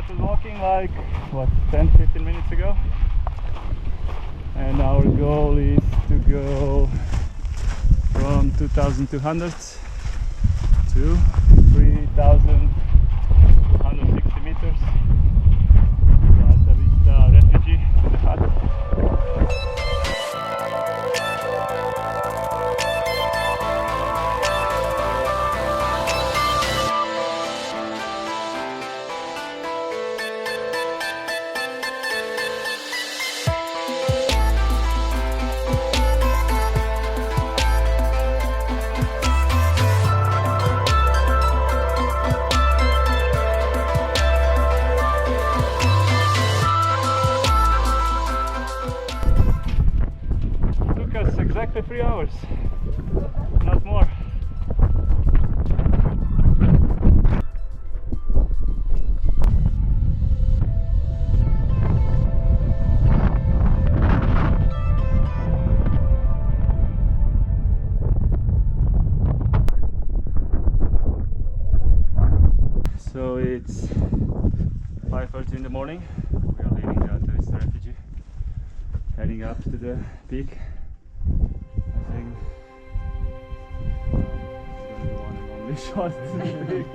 started walking like, what, 10-15 minutes ago. And our goal is to go from 2,200 to 3,260 meters. Alta Vista Refugee to the hut. Exactly 3 hours, not more. So it's 5:30 in the morning. We are leaving the Alta Vista Refugee, heading up to the peak. I think it's gonna be one and only shot today.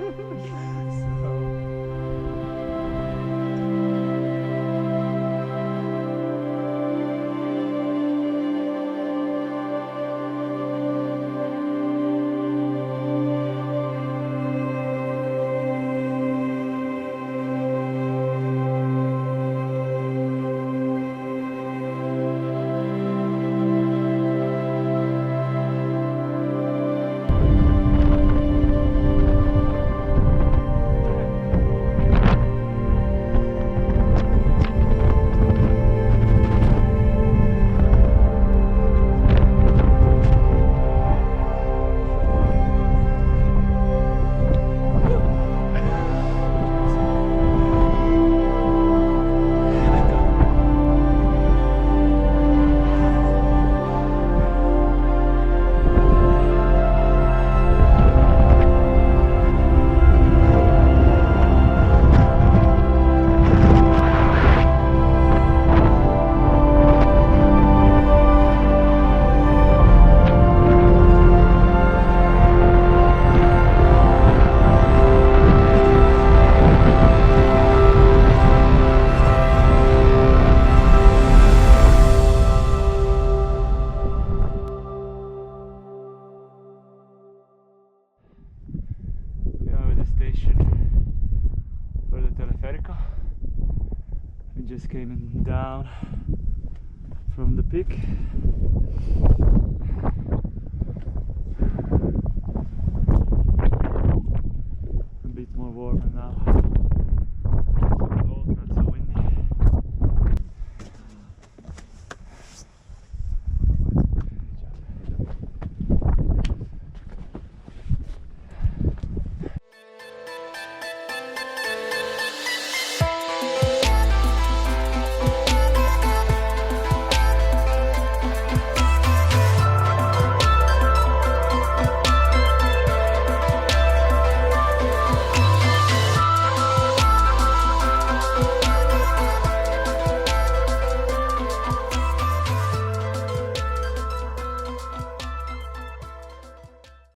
We just came down from the peak.